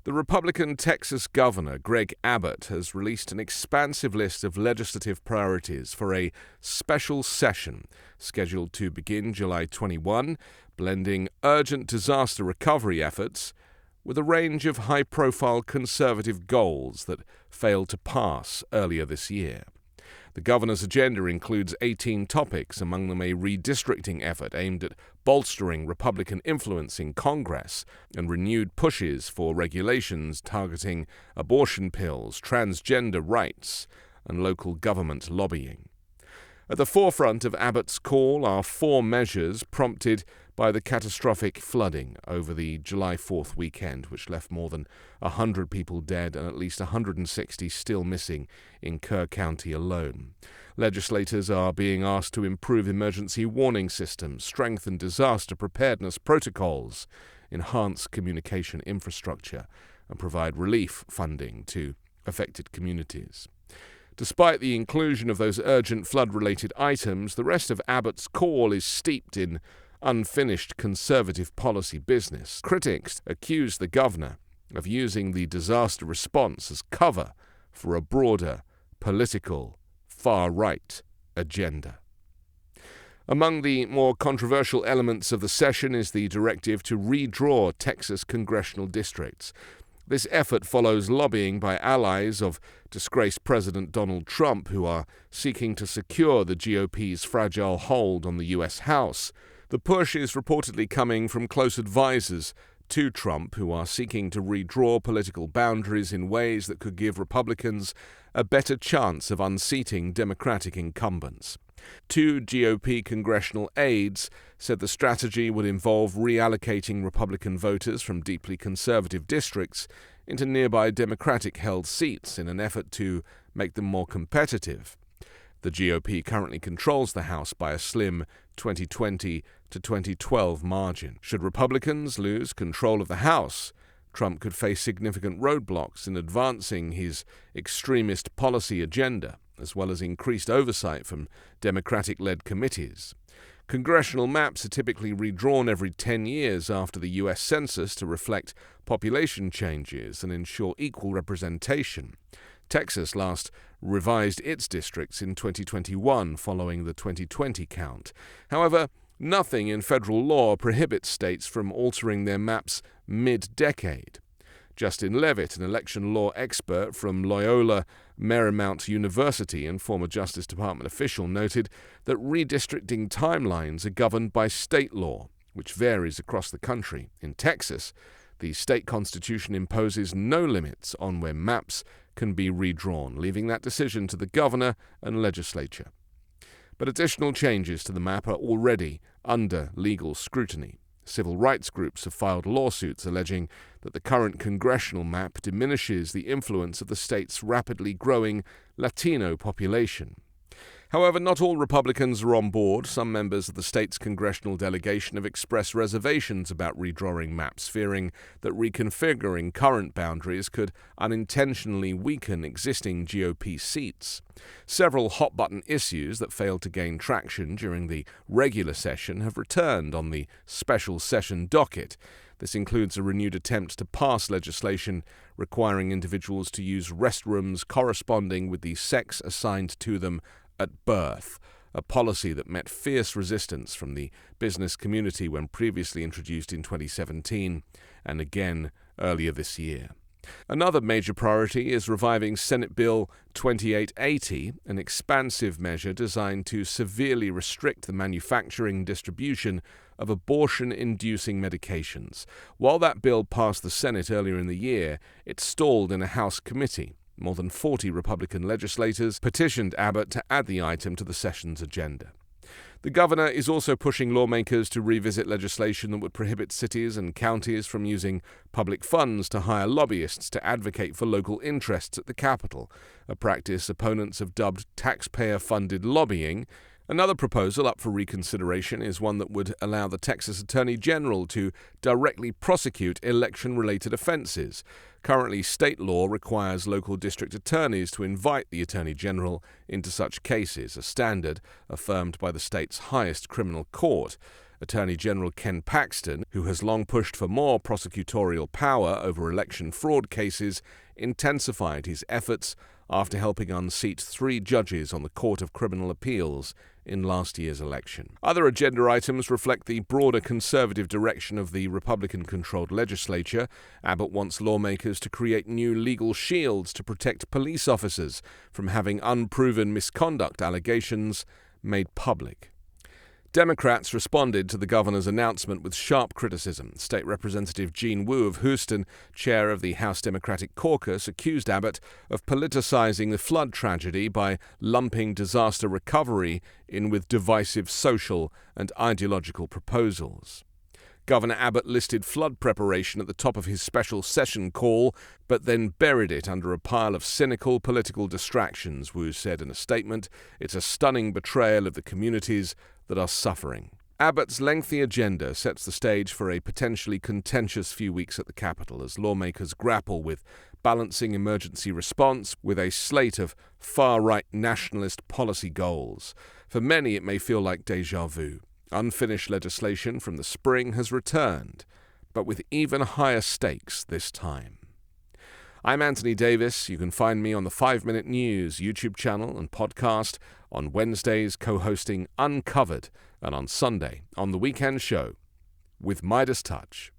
The Republican Texas governor, Greg Abbott, has released an expansive list of legislative priorities for a special session scheduled to begin July 21, blending urgent disaster recovery efforts with a range of high-profile conservative goals that failed to pass earlier this year. The governor's agenda includes 18 topics, among them a redistricting effort aimed at bolstering Republican influence in Congress and renewed pushes for regulations targeting abortion pills, transgender rights, and local government lobbying. At the forefront of Abbott's call are 4 measures prompted by the catastrophic flooding over the July 4th weekend, which left more than 100 people dead and at least 160 still missing in Kerr County alone. Legislators are being asked to improve emergency warning systems, strengthen disaster preparedness protocols, enhance communication infrastructure, and provide relief funding to affected communities. Despite the inclusion of those urgent flood-related items, the rest of Abbott's call is steeped in unfinished conservative policy business. Critics accuse the governor of using the disaster response as cover for a broader political far-right agenda. Among the more controversial elements of the session is the directive to redraw Texas congressional districts. This effort follows lobbying by allies of disgraced President Donald Trump, who are seeking to secure the GOP's fragile hold on the U.S. House. The push is reportedly coming from close advisors to Trump, who are seeking to redraw political boundaries in ways that could give Republicans a better chance of unseating Democratic incumbents. 2 GOP congressional aides said the strategy would involve reallocating Republican voters from deeply conservative districts into nearby Democratic-held seats in an effort to make them more competitive. The GOP currently controls the House by a slim 2020 to 2012 margin. Should Republicans lose control of the House, Trump could face significant roadblocks in advancing his extremist policy agenda, as well as increased oversight from Democratic-led committees. Congressional maps are typically redrawn every 10 years after the U.S. Census to reflect population changes and ensure equal representation. Texas last revised its districts in 2021 following the 2020 count. However, nothing in federal law prohibits states from altering their maps mid-decade. Justin Levitt, an election law expert from Loyola Marymount University and former Justice Department official, noted that redistricting timelines are governed by state law, which varies across the country. In Texas, the state constitution imposes no limits on when maps can be redrawn, leaving that decision to the governor and legislature. But additional changes to the map are already under legal scrutiny. Civil rights groups have filed lawsuits alleging that the current congressional map diminishes the influence of the state's rapidly growing Latino population. However, not all Republicans are on board. Some members of the state's congressional delegation have expressed reservations about redrawing maps, fearing that reconfiguring current boundaries could unintentionally weaken existing GOP seats. Several hot-button issues that failed to gain traction during the regular session have returned on the special session docket. This includes a renewed attempt to pass legislation requiring individuals to use restrooms corresponding with the sex assigned to them at birth, a policy that met fierce resistance from the business community when previously introduced in 2017 and again earlier this year. Another major priority is reviving Senate Bill 2880, an expansive measure designed to severely restrict the manufacturing and distribution of abortion-inducing medications. While that bill passed the Senate earlier in the year, it stalled in a House committee. More than 40 Republican legislators petitioned Abbott to add the item to the session's agenda. The governor is also pushing lawmakers to revisit legislation that would prohibit cities and counties from using public funds to hire lobbyists to advocate for local interests at the Capitol, a practice opponents have dubbed taxpayer-funded lobbying. Another proposal up for reconsideration is one that would allow the Texas Attorney General to directly prosecute election-related offenses. Currently, state law requires local district attorneys to invite the Attorney General into such cases, a standard affirmed by the state's highest criminal court. Attorney General Ken Paxton, who has long pushed for more prosecutorial power over election fraud cases, intensified his efforts after helping unseat 3 judges on the Court of Criminal Appeals in last year's election. Other agenda items reflect the broader conservative direction of the Republican-controlled legislature. Abbott wants lawmakers to create new legal shields to protect police officers from having unproven misconduct allegations made public. Democrats responded to the governor's announcement with sharp criticism. State Representative Jean Wu of Houston, chair of the House Democratic Caucus, accused Abbott of politicizing the flood tragedy by lumping disaster recovery in with divisive social and ideological proposals. Governor Abbott listed flood preparation at the top of his special session call, but then buried it under a pile of cynical political distractions, Wu said in a statement. It's a stunning betrayal of the communities that are suffering. Abbott's lengthy agenda sets the stage for a potentially contentious few weeks at the Capitol as lawmakers grapple with balancing emergency response with a slate of far-right nationalist policy goals. For many, it may feel like déjà vu. Unfinished legislation from the spring has returned, but with even higher stakes this time. I'm Anthony Davis. You can find me on the 5 Minute News YouTube channel and podcast, on Wednesdays co-hosting Uncovered, and on Sunday on The Weekend Show with Midas Touch.